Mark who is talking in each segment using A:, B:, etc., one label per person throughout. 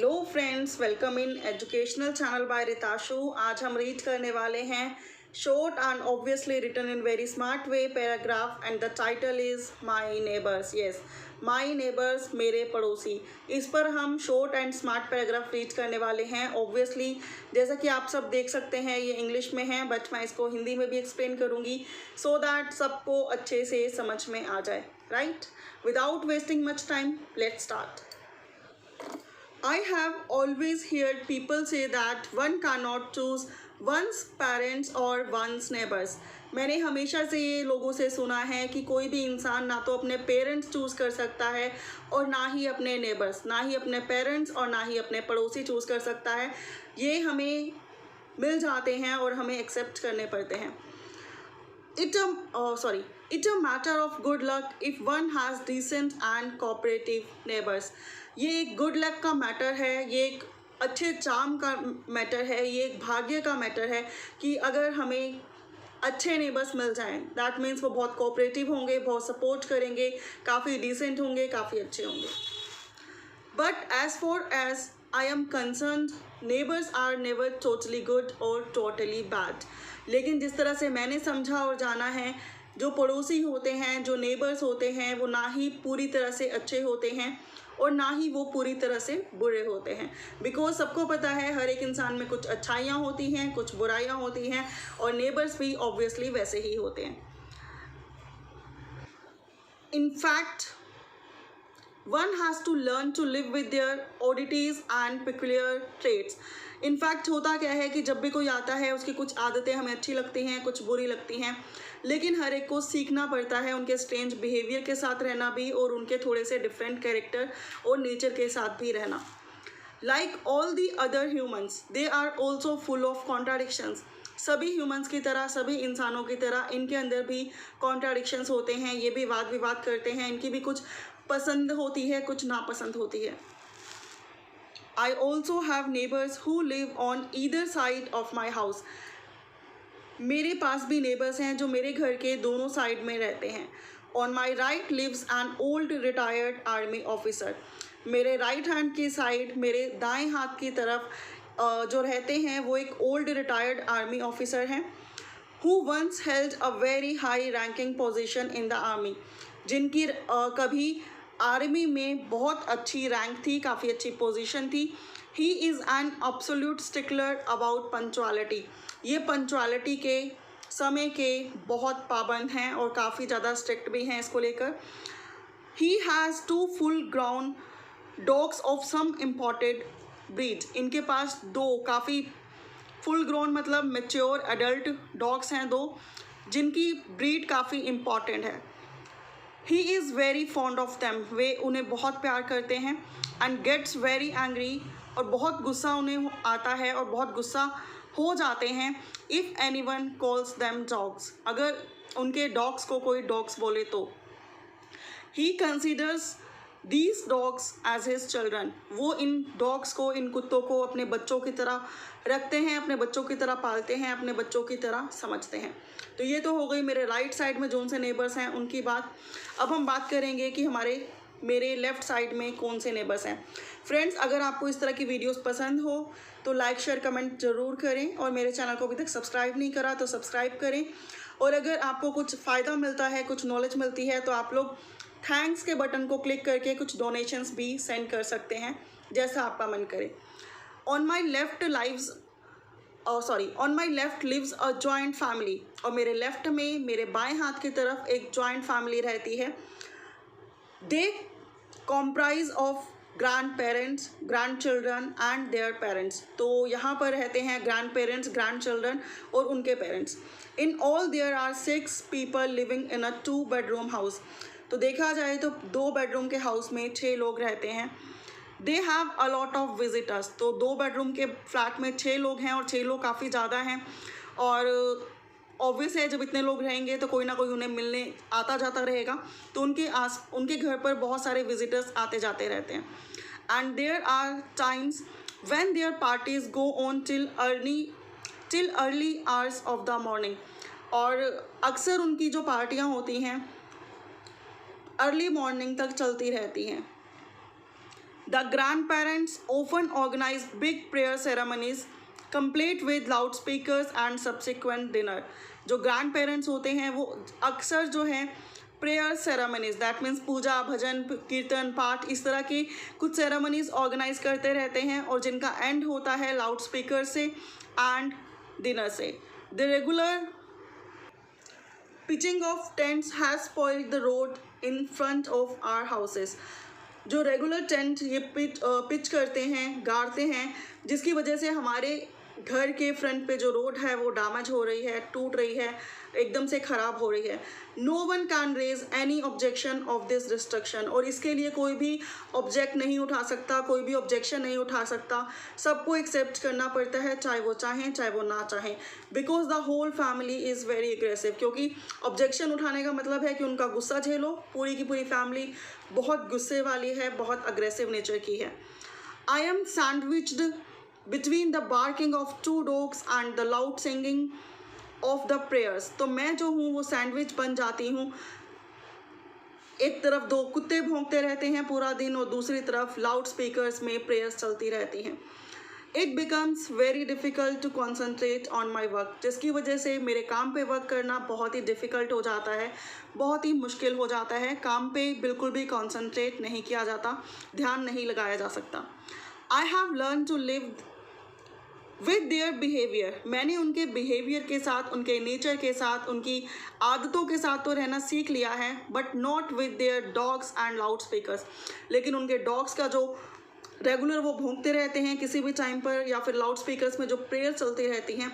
A: Hello friends, welcome in educational channel by Ritashu. आज हम read करने वाले हैं short and obviously written in very smart way paragraph and the title is my neighbours. Yes, my neighbours, मेरे पड़ोसी। इस पर हम short and smart paragraph read करने वाले हैं। ऑब्वियसली जैसा कि आप सब देख सकते हैं ये इंग्लिश में है, बट मैं इसको हिंदी में भी एक्सप्लेन करूँगी सो दैट सबको अच्छे से समझ में आ जाए। Right, without wasting much time, let's start. I have always heard people say that one cannot choose one's parents or one's neighbors. मैंने हमेशा से ये लोगों से सुना है कि कोई भी इंसान ना तो अपने पेरेंट्स चूज़ कर सकता है और ना ही अपने नेबर्स, ना ही अपने पेरेंट्स और ना ही अपने पड़ोसी चूज़ कर सकता है। ये हमें मिल जाते हैं और हमें एक्सेप्ट करने पड़ते हैं। It's a matter of good luck if one has decent and cooperative neighbors. ये एक गुड लक का मैटर है, ये एक अच्छे चार्म का मैटर है, ये एक भाग्य का मैटर है कि अगर हमें अच्छे नेबर्स मिल जाएं, दैट मीन्स वो बहुत कोऑपरेटिव होंगे, बहुत सपोर्ट करेंगे, काफ़ी डिसेंट होंगे, काफ़ी अच्छे होंगे। But as far as I am concerned, neighbours are never totally good और टोटली बैड। लेकिन जिस तरह से मैंने समझा और जाना है, जो पड़ोसी होते हैं, जो नेबर्स होते हैं, वो ना ही पूरी तरह से अच्छे होते हैं और ना ही वो पूरी तरह से बुरे होते हैं। बिकॉज सबको पता है हर एक इंसान में कुछ अच्छाइयाँ होती हैं, कुछ बुराइयाँ होती हैं, और नेबर्स भी ऑब्वियसली वैसे ही होते हैं। In fact one has to learn to live with their oddities and peculiar traits. In fact होता क्या है कि जब भी कोई आता है उसकी कुछ आदतें हमें अच्छी लगती हैं, कुछ बुरी लगती हैं, लेकिन हर एक को सीखना पड़ता है उनके स्ट्रेंज बिहेवियर के साथ रहना भी और उनके थोड़े से डिफरेंट कैरेक्टर और नेचर के साथ भी रहना। Like all the other humans, they are also full of contradictions. सभी ह्यूमंस की तरह, सभी इंसानों की तरह इनके अंदर भी कॉन्ट्राडिक्शंस होते हैं। ये भी वाद विवाद करते हैं, इनकी भी कुछ पसंद होती है, कुछ नापसंद होती है। I also have neighbours who live on either side of my house. मेरे पास भी नेबर्स हैं जो मेरे घर के दोनों साइड में रहते हैं। On my right lives an old retired army officer. मेरे राइट हैंड की साइड, मेरे दाएं हाथ की तरफ जो रहते हैं वो एक ओल्ड रिटायर्ड आर्मी ऑफिसर हैं। Who once held a very high ranking position in the army. जिनकी कभी आर्मी में बहुत अच्छी रैंक थी, काफ़ी अच्छी पोजीशन थी। He is an absolute stickler about punctuality. ये पंक्चुअलिटी के, समय के बहुत पाबंद हैं और काफ़ी ज़्यादा स्ट्रिक्ट भी हैं इसको लेकर। He has 2 full grown dogs of some imported breed. इनके पास 2 काफ़ी फुल ग्रोन मतलब मेच्योर एडल्ट डॉग्स हैं 2, जिनकी ब्रीड काफ़ी इम्पॉर्टेंट है। He is very fond of them. वे उन्हें बहुत प्यार करते हैं। एंड गेट्स वेरी एंग्री, और बहुत गुस्सा उन्हें आता है और बहुत गुस्सा हो जाते हैं if anyone calls them dogs. अगर उनके डॉग्स को कोई डॉग्स बोले तो। He considers these dogs as his children. वो इन डॉग्स को, इन कुत्तों को अपने बच्चों की तरह रखते हैं, अपने बच्चों की तरह पालते हैं, अपने बच्चों की तरह समझते हैं। तो ये तो हो गई मेरे राइट साइड में जो उनसे नेबर्स हैं उनकी बात। अब हम बात करेंगे कि मेरे लेफ़्ट साइड में कौन से नेबर्स हैं। फ्रेंड्स, अगर आपको इस तरह की वीडियोस पसंद हो तो लाइक शेयर कमेंट ज़रूर करें, और मेरे चैनल को अभी तक सब्सक्राइब नहीं करा तो सब्सक्राइब करें। और अगर आपको कुछ फ़ायदा मिलता है, कुछ नॉलेज मिलती है, तो आप लोग थैंक्स के बटन को क्लिक करके कुछ डोनेशंस भी सेंड कर सकते हैं, जैसा आपका मन करे। On my left lives a joint family. और मेरे लेफ्ट में, मेरे बाएं हाथ की तरफ एक जॉइंट फैमिली रहती है। They comprise of grandparents, grandchildren and their parents. तो यहाँ पर रहते हैं ग्रैंड पेरेंट्स, ग्रैंड चिल्ड्रन और उनके parents. In all there are 6 people living in a 2 bedroom house. तो देखा जाए तो 2 बेडरूम के हाउस में 6 लोग रहते हैं। They have a lot of visitors. तो 2 बेडरूम के फ्लैट में 6 लोग हैं और 6 लोग काफ़ी ज़्यादा हैं, और ऑब्वियस है जब इतने लोग रहेंगे तो कोई ना कोई उन्हें मिलने आता जाता रहेगा, तो उनके घर पर बहुत सारे विजिटर्स आते जाते रहते हैं। And there are times when their parties go on till early hours of the morning. और अक्सर उनकी जो पार्टियाँ होती हैं अर्ली मॉर्निंग तक चलती रहती हैं। The grandparents often organize big prayer ceremonies complete with loudspeakers and subsequent dinner. जो ग्रैंड पेरेंट्स होते हैं वो अक्सर जो है प्रेयर सेरेमनीज, दैट मीन्स पूजा, भजन, कीर्तन, पाठ, इस तरह की कुछ सेरेमनीज ऑर्गेनाइज करते रहते हैं और जिनका एंड होता है लाउड स्पीकर से एंड डिनर से. The regular pitching of tents has spoiled the road in front of our houses. जो रेगुलर टेंट ये पिच करते हैं, गाड़ते हैं, जिसकी वजह से हमारे घर के फ्रंट पे जो रोड है वो डैमेज हो रही है, टूट रही है, एकदम से ख़राब हो रही है. No one can raise any objection of this destruction. और इसके लिए कोई भी ऑब्जेक्ट नहीं उठा सकता, कोई भी ऑब्जेक्शन नहीं उठा सकता. सबको एक्सेप्ट करना पड़ता है, चाहे वो चाहें चाहे वो ना चाहें, because the whole family is very aggressive. क्योंकि ऑब्जेक्शन उठाने का मतलब है कि उनका गुस्सा झेलो. पूरी की पूरी फैमिली बहुत गुस्से वाली है, बहुत अग्रेसिव नेचर की है. I am sandwiched between the barking of 2 dogs and the loud singing of the prayers. तो मैं जो हूँ वो सैंडविच बन जाती हूँ. एक तरफ 2 कुत्ते भौंकते रहते हैं पूरा दिन और दूसरी तरफ लाउड स्पीकर्स में प्रेयर्स चलती रहती हैं. It becomes very difficult to concentrate on my work. जिसकी वजह से मेरे काम पे वर्क करना बहुत ही डिफ़िकल्ट हो जाता है, बहुत ही मुश्किल हो जाता है. काम पे बिल्कुल भी कॉन्सेंट्रेट नहीं किया जाता, ध्यान नहीं लगाया जा सकता. I have learn to live with their behaviour. मैंने उनके बिहेवियर के साथ, उनके नेचर के साथ, उनकी आदतों के साथ तो रहना सीख लिया है, but not with their dogs and loud speakers. लेकिन उनके डॉग्स का जो रेगुलर वो भौंकते रहते हैं किसी भी टाइम पर, या फिर लाउड स्पीकर्स में जो प्रेयर चलती रहती हैं,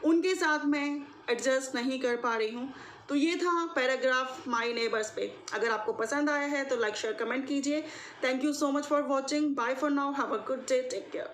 A: उनके साथ मैं एडजस्ट नहीं कर पा रही हूँ. तो ये था पैराग्राफ माई नेबर्स पे. अगर आपको पसंद आया है तो लाइक शेयर कमेंट कीजिए. Thank you so much for watching. Bye for now. Have a good day. Take care.